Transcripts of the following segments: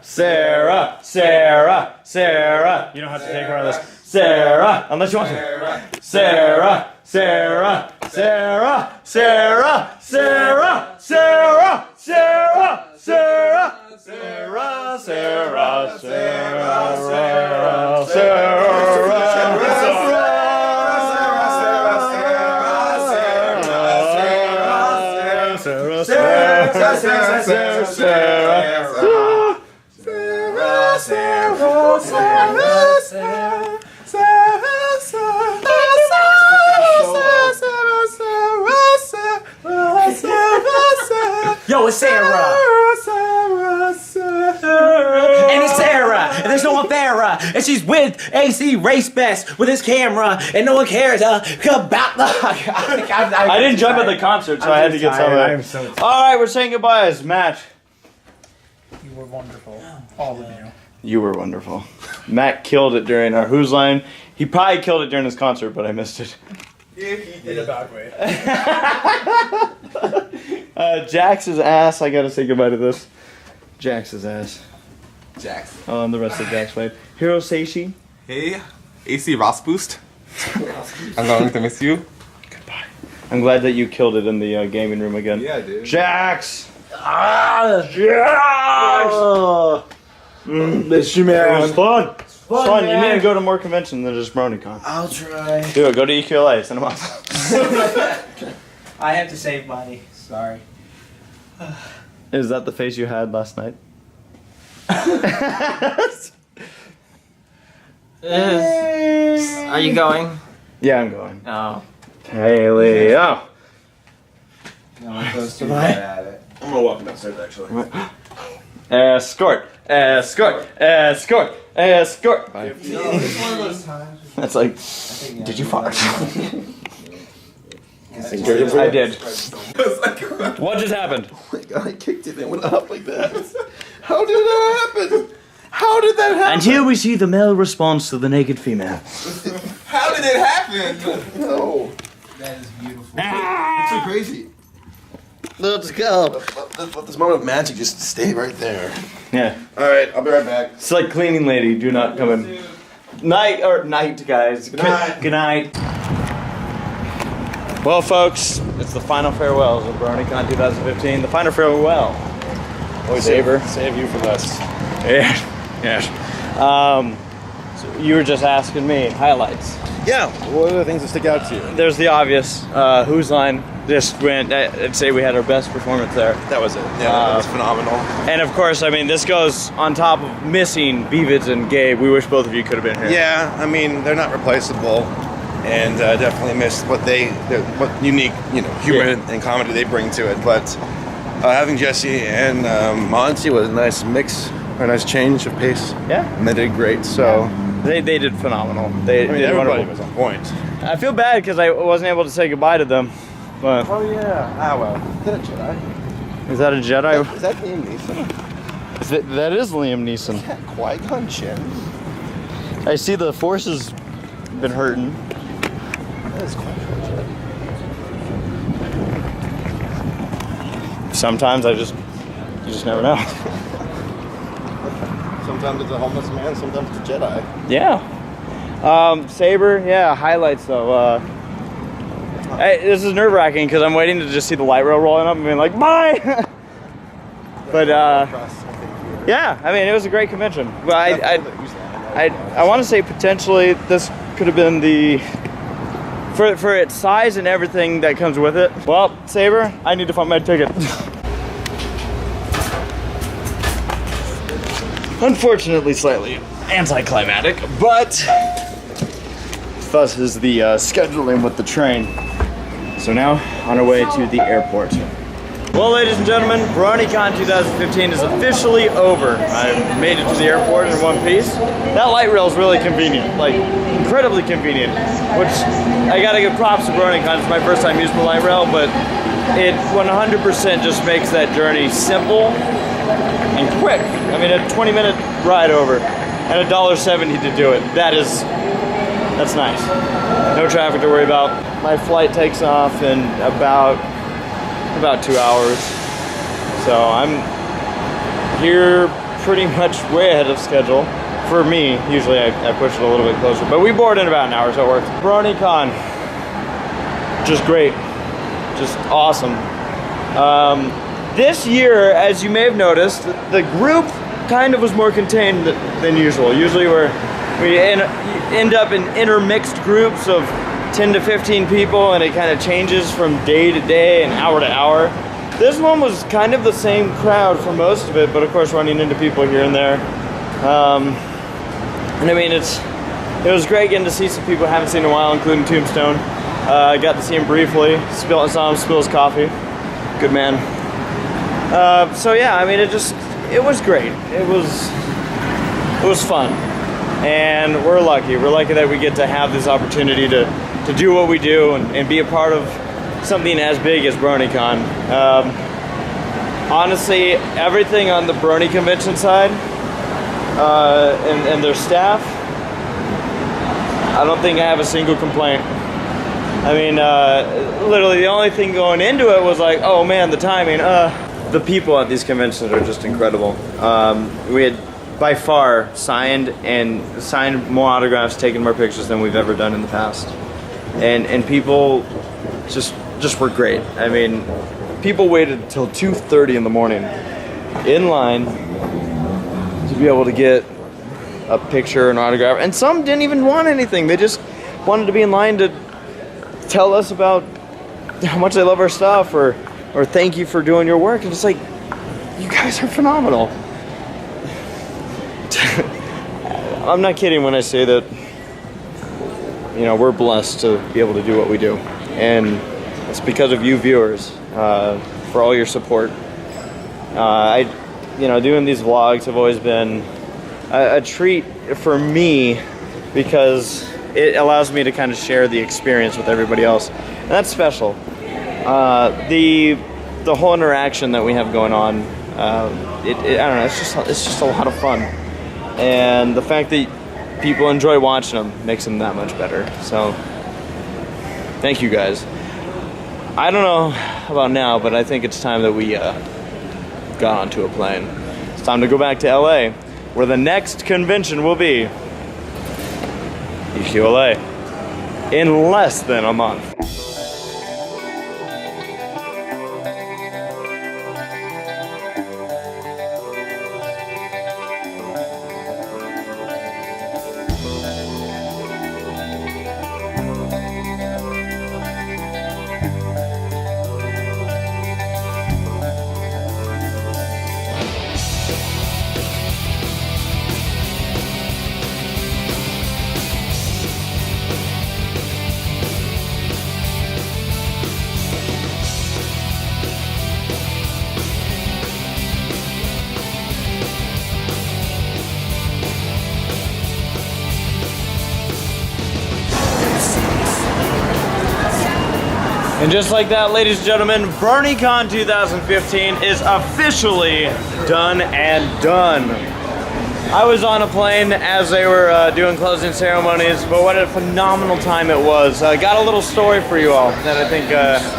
Sarah, Sarah, Sarah. You don't have to take part of this. Sarah, unless you want to. Sarah, Sarah, Sarah, Sarah, Sarah, Sarah, Sarah, Sarah, Sarah, Sarah, Sarah, Yo, it's Sarah! And it's Sarah! And there's no one fairer! And she's with ACRacebest with his camera, and no one cares about the... I didn't jump at the concert, so I had to get some of it. I'm so tired. Alright, we're saying goodbyes. Matt. You were wonderful. All of you. You were wonderful. Matt killed it during our Who's Line. He probably killed it during his concert, but I missed it. Yeah, he did. In a bad way. Jax's ass. I gotta say goodbye to this. Jax's ass. Jax. Oh, and the rest of Jax played. Hiro Seishi. Hey, ACRacebest. I'm going to miss you. Goodbye. I'm glad that you killed it in the gaming room again. Yeah, dude. Jax! Jax! Miss you, man. It was fun. It's fun. You need to go to more conventions than just Bronycon. I'll try. Do it. Go to EQLA. Send them off. I have to save money. Sorry. Is that the face you had last night? Are you going? Yeah, I'm going. Oh. Hey, Leo. No one goes too bad at it. I'm gonna walk downstairs actually. Escort. Escort. Escort. Escort. Bye. It's one of those times. That's like, did you fart? I did. What just happened? Oh my god, I kicked it and it went up like that. How did that happen? How did that happen? And here we see the male response to the naked female. How did it happen? No. That is beautiful. It's too crazy. Let's go. Let this moment of magic just stay right there. Yeah. Alright, I'll be right back. It's like cleaning lady. Do not come in. Night, guys. Good night. Good night. Well, folks, it's the final farewells of Bronycon 2015. The final farewell. Always Saber. Save you for this. Yeah. Yes. So you were just asking me highlights. Yeah, what are the things that stick out to you? There's the obvious. Who's Line just went. I'd say we had our best performance there. That was it. Yeah, that was phenomenal. And of course, I mean, this goes on top of missing Beavids and Gabe. We wish both of you could have been here. Yeah, I mean, they're not replaceable, and definitely missed what what unique, humor and comedy they bring to it. But having Jesse and Monty was a nice mix, or a nice change of pace. Yeah. And they did great. So they did phenomenal. They did everybody wonderful. was on point. I feel bad because I wasn't able to say goodbye to them. But Oh yeah. Ah well. Is that a Jedi? is that a Jedi? Is that Liam Neeson? That is Liam Neeson. Is that Qui-Gon Jinn? I see the Force has been hurting. That is Qui-Gon Jinn. Sometimes you just never know. Sometimes it's a homeless man, sometimes it's a Jedi. Yeah. Saber, yeah, highlights though. This is nerve-wracking because I'm waiting to just see the light rail rolling up and being like, bye! But, yeah, I mean, it was a great convention. But I want to say potentially this could have been for its size and everything that comes with it. Well, Saber, I need to find my ticket. Unfortunately, slightly anticlimactic, but thus is the scheduling with the train. So now, on our way to the airport. Well, ladies and gentlemen, Bronycon 2015 is officially over. I made it to the airport in one piece. That light rail is really convenient, like incredibly convenient, which I gotta give props to Bronycon. It's my first time using the light rail, but it 100% just makes that journey simple and quick. I mean, a 20-minute ride over and $1.70 to do it. That's nice. No traffic to worry about. My flight takes off in about 2 hours. So I'm here pretty much way ahead of schedule. For me, usually I push it a little bit closer, but we board in about an hour, so it works. Bronycon, just great, just awesome. This year, as you may have noticed, the group kind of was more contained than usual. Usually we end up in intermixed groups of 10 to 15 people, and it kind of changes from day to day and hour to hour. This one was kind of the same crowd for most of it, but of course running into people here and there. And I mean, it was great getting to see some people I haven't seen in a while, including Tombstone. I got to see him briefly, saw him spill his coffee. Good man. So yeah, I mean, it was great. It was fun. And we're lucky. We're lucky that we get to have this opportunity to do what we do and be a part of something as big as Bronycon. Honestly, everything on the Brony convention side and their staff, I don't think I have a single complaint. I mean, literally the only thing going into it was like, oh man, the timing. The people at these conventions are just incredible. We had by far signed more autographs, taken more pictures than we've ever done in the past. And people just were great. I mean, people waited till 2:30 in the morning in line to be able to get a picture, an autograph, and some didn't even want anything. They just wanted to be in line to tell us about how much they love our stuff or thank you for doing your work. And it's like, you guys are phenomenal. I'm not kidding when I say that, you know, we're blessed to be able to do what we do. And it's because of you viewers, for all your support. Doing these vlogs have always been a treat for me because it allows me to kind of share the experience with everybody else. And that's special. The whole interaction that we have going on, I don't know, it's just a lot of fun. And the fact that people enjoy watching them makes them that much better. So, thank you guys. I don't know about now, but I think it's time that we got onto a plane. It's time to go back to LA, where the next convention will be EQLA in less than a month. And just like that, ladies and gentlemen, Bronycon 2015 is officially done and done. I was on a plane as they were doing closing ceremonies, but what a phenomenal time it was. I got a little story for you all that I think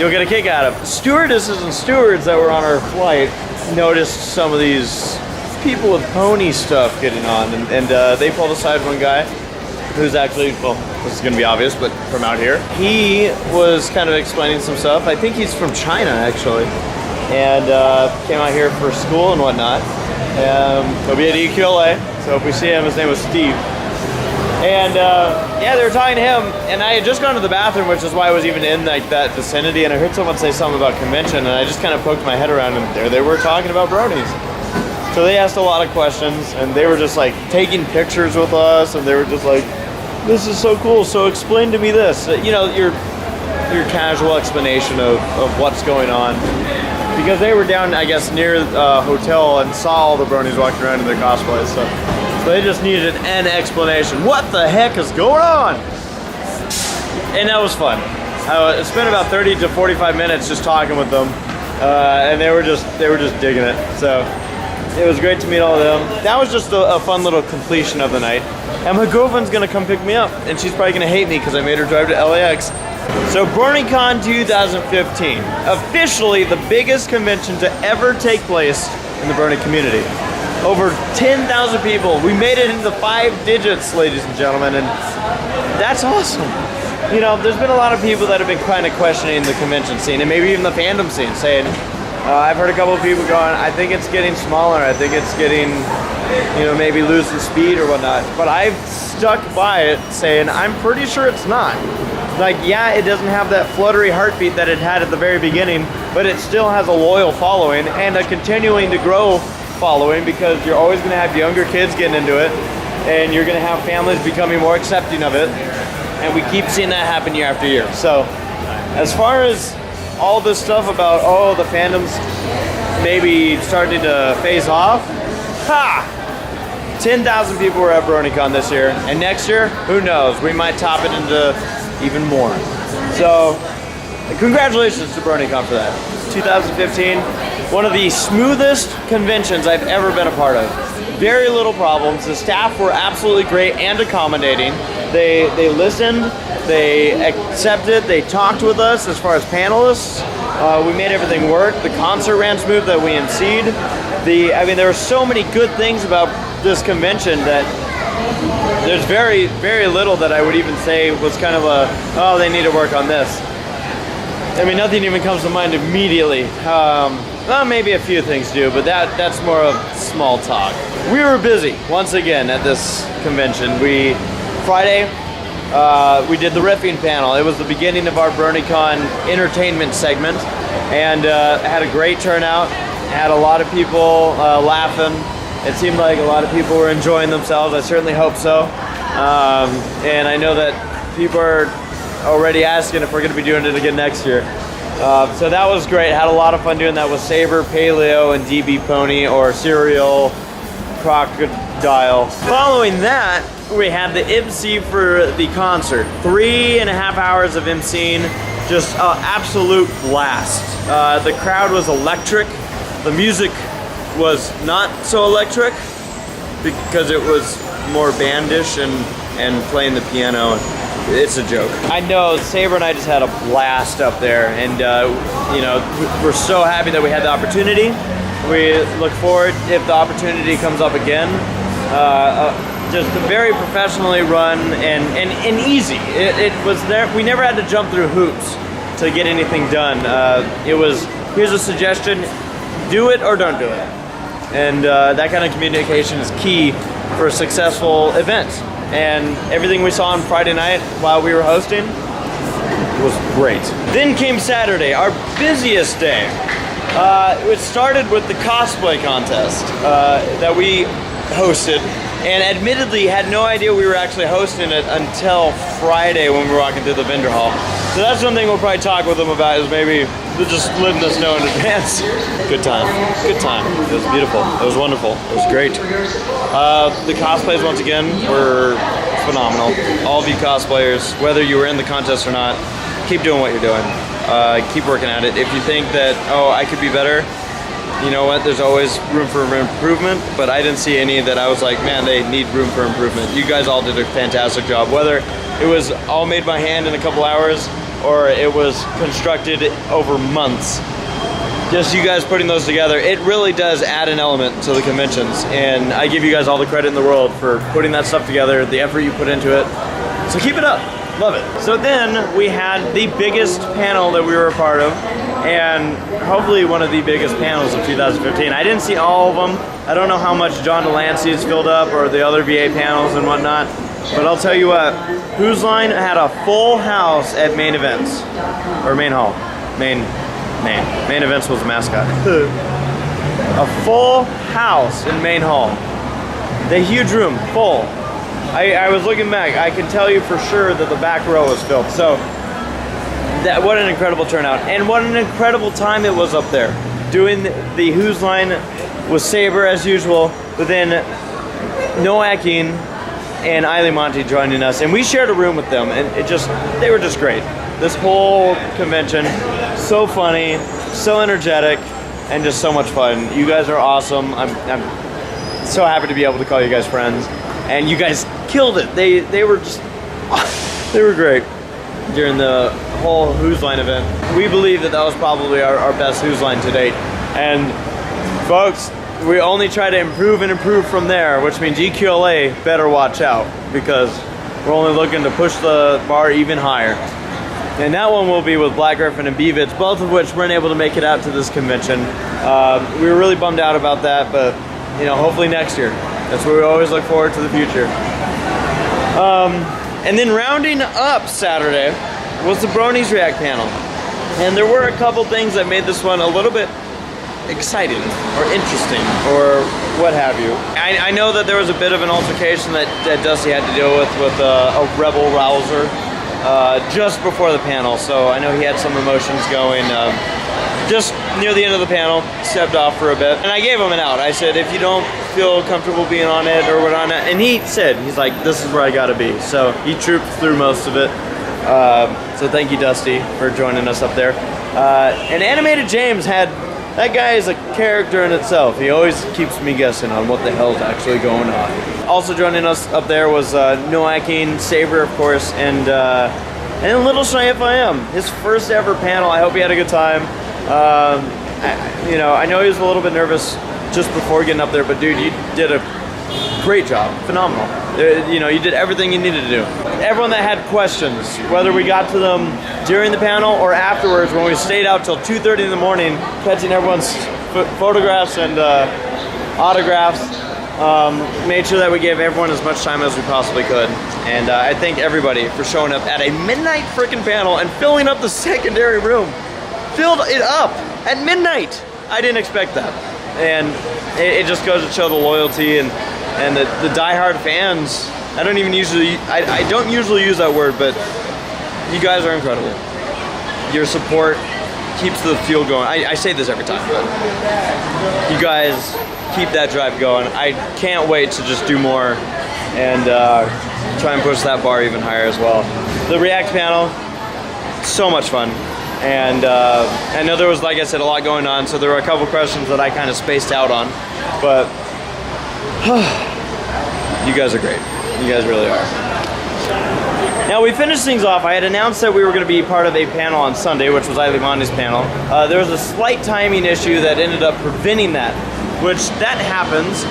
you'll get a kick out of. Stewardesses and stewards that were on our flight noticed some of these people with pony stuff getting on, and they pulled aside one guy who's actually, well, this is gonna be obvious, but from out here. He was kind of explaining some stuff. I think he's from China, actually, and came out here for school and whatnot. He'll be at EQLA, so if we see him, his name was Steve. And yeah, they were talking to him, and I had just gone to the bathroom, which is why I was even in like that vicinity, and I heard someone say something about convention, and I just kind of poked my head around, and there they were talking about Bronies. So they asked a lot of questions, and they were just like taking pictures with us, and they were just like, this is so cool, so explain to me this. You know, your casual explanation of what's going on. Because they were down, I guess, near the hotel and saw all the Bronies walking around in their cosplays, so they just needed an explanation. What the heck is going on? And that was fun. I spent about 30 to 45 minutes just talking with them, and they were just digging it. So it was great to meet all of them. That was just a fun little completion of the night. And my girlfriend's gonna come pick me up, and she's probably gonna hate me because I made her drive to LAX. So Bronycon 2015, officially the biggest convention to ever take place in the Brony community. Over 10,000 people. We made it into 5 digits, ladies and gentlemen, and that's awesome. You know, there's been a lot of people that have been kind of questioning the convention scene and maybe even the fandom scene, saying, I've heard a couple of people going, I think it's getting smaller, I think it's getting, you know, maybe losing speed or whatnot. But I've stuck by it, saying, I'm pretty sure it's not. Like, yeah, it doesn't have that fluttery heartbeat that it had at the very beginning, but it still has a loyal following and a continuing to grow following, because you're always going to have younger kids getting into it, and you're going to have families becoming more accepting of it, and we keep seeing that happen year after year. So as far as all this stuff about, oh, the fandom's maybe starting to phase off, 10,000 people were at Bronycon this year, and next year, who knows, we might top it into even more. So congratulations to Bronycon for that. 2015, one of the smoothest conventions I've ever been a part of. Very little problems. The staff were absolutely great and accommodating. They listened, they accepted, they talked with us as far as panelists. We made everything work. The concert ran smooth that we emceed. I mean, there were so many good things about this convention that there's very, very little that I would even say was kind of a, oh, they need to work on this. I mean, nothing even comes to mind immediately. Well, maybe a few things do, but that's more of small talk. We were busy once again at this convention. Friday, we did the riffing panel. It was the beginning of our Bronycon entertainment segment, and had a great turnout. Had a lot of people laughing. It seemed like a lot of people were enjoying themselves. I certainly hope so. And I know that people are already asking if we're going to be doing it again next year. So that was great. Had a lot of fun doing that with Saber, Paleo, and DB Pony, or Serial Crocodile. Following that, we had the MC for the concert. 3.5 hours of MCing, just an absolute blast. The crowd was electric. The music was not so electric because it was more bandish and playing the piano. It's a joke. I know Saber and I just had a blast up there, and you know, we're so happy that we had the opportunity. We look forward if the opportunity comes up again. Just very professionally run and easy. It was there. We never had to jump through hoops to get anything done. It was, here's a suggestion, do it or don't do it. And that kind of communication is key for a successful event. And everything we saw on Friday night while we were hosting was great. Then came Saturday, our busiest day. It started with the cosplay contest that we hosted, and admittedly had no idea we were actually hosting it until Friday when we were walking through the vendor hall. So that's something we'll probably talk with them about, is maybe just letting us know in advance. Good time. Good time. It was beautiful. It was wonderful. It was great. The cosplays, once again, were phenomenal. All of you cosplayers, whether you were in the contest or not, keep doing what you're doing. Keep working at it. If you think that, oh, I could be better, you know what, there's always room for improvement, but I didn't see any that I was like, man, they need room for improvement. You guys all did a fantastic job, whether it was all made by hand in a couple hours or it was constructed over months. Just you guys putting those together, it really does add an element to the conventions, and I give you guys all the credit in the world for putting that stuff together, the effort you put into it. So keep it up. Love it. So then we had the biggest panel that we were a part of, and hopefully one of the biggest panels of 2015. I didn't see all of them. I don't know how much John Delancey's filled up or the other VA panels and whatnot, but I'll tell you what, Whose Line had a full house at main events, or main hall. Main events was the mascot. A full house in main hall. The huge room, full. I was looking back, I can tell you for sure that the back row was filled. So, what an incredible turnout. And what an incredible time it was up there. Doing the Whose Line with Saber as usual, but then Noah King and Eiley Monty joining us. And we shared a room with them, and they were just great. This whole convention, so funny, so energetic, and just so much fun. You guys are awesome. I'm so happy to be able to call you guys friends. And you guys killed it. They were just, they were great during the whole Whose Line event. We believe that was probably our best Whose Line to date. And folks, we only try to improve and improve from there, which means EQLA better watch out, because we're only looking to push the bar even higher. And that one will be with Black Griffin and BVids, both of which weren't able to make it out to this convention. We were really bummed out about that, but you know, hopefully next year. That's where we always look forward to the future. And then rounding up Saturday was the Bronies React panel. And there were a couple things that made this one a little bit exciting or interesting or what have you. I know that there was a bit of an altercation that Dusty had to deal with a rebel rouser just before the panel, so I know he had some emotions going. Just near the end of the panel, stepped off for a bit, and I gave him an out. I said, if you don't feel comfortable being on it or whatnot, and he said, he's like, this is where I gotta be. So he trooped through most of it. So thank you, Dusty, for joining us up there. And Animated James that guy is a character in itself. He always keeps me guessing on what the hell's actually going on. Also joining us up there was Noakin, Saber, of course, and Little Shy FIM, his first ever panel. I hope he had a good time. You know, I know he was a little bit nervous just before getting up there, but dude, you did a great job. Phenomenal. You know, you did everything you needed to do. Everyone that had questions, whether we got to them during the panel or afterwards when we stayed out till 2:30 in the morning, catching everyone's photographs and autographs, made sure that we gave everyone as much time as we possibly could. And I thank everybody for showing up at a midnight freaking panel and filling up the secondary room. Filled it up at midnight. I didn't expect that. And it just goes to show the loyalty and the diehard fans. I don't usually use that word, but you guys are incredible. Your support keeps the fuel going. I say this every time, but you guys keep that drive going. I can't wait to just do more and try and push that bar even higher as well. The React panel, so much fun. And I know there was, like I said, a lot going on, so there were a couple questions that I kind of spaced out on, but you guys are great. You guys really are. Now, we finished things off. I had announced that we were going to be part of a panel on Sunday, which was Monty's panel. There was a slight timing issue that ended up preventing that, which that happens,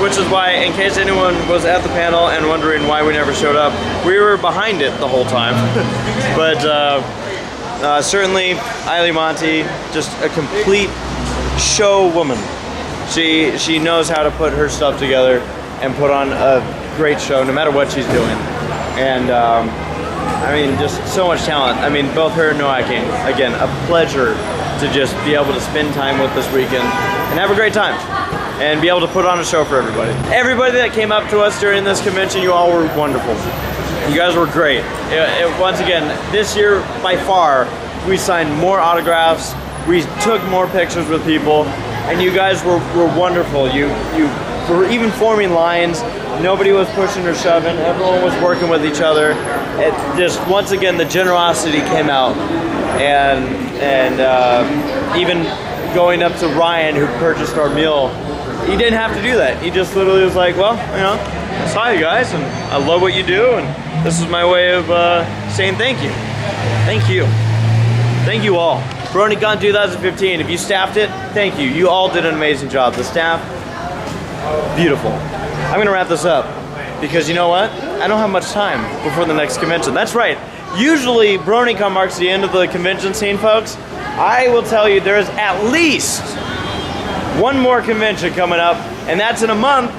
which is why, in case anyone was at the panel and wondering why we never showed up, we were behind it the whole time. But certainly, Monty, just a complete show woman. She knows how to put her stuff together and put on a great show, no matter what she's doing. And I mean, just so much talent. I mean, both her and Noakin, again, a pleasure to just be able to spend time with this weekend and have a great time and be able to put on a show for everybody. Everybody that came up to us during this convention, you all were wonderful. You guys were great. Once again, this year, by far, we signed more autographs, we took more pictures with people, and you guys were wonderful. You were even forming lines. Nobody was pushing or shoving. Everyone was working with each other. It just, once again, the generosity came out. And even going up to Ryan, who purchased our meal, he didn't have to do that. He just literally was like, well, you know, I saw you guys, and I love what you do, and this is my way of saying thank you. Thank you. Thank you all. Bronycon 2015, if you staffed it, thank you. You all did an amazing job. The staff, beautiful. I'm gonna wrap this up because you know what? I don't have much time before the next convention. That's right. Usually Bronycon marks the end of the convention scene, folks. I will tell you there's at least one more convention coming up, and that's in a month,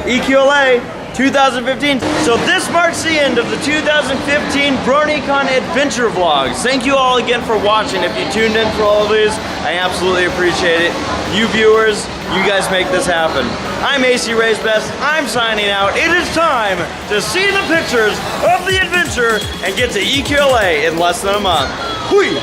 EQLA 2015. So this marks the end of the 2015 Bronycon Adventure Vlogs. Thank you all again for watching. If you tuned in for all of these, I absolutely appreciate it. You viewers, you guys make this happen. I'm ACRacebest. I'm signing out. It is time to see the pictures of the adventure and get to EQLA in less than a month. Hui!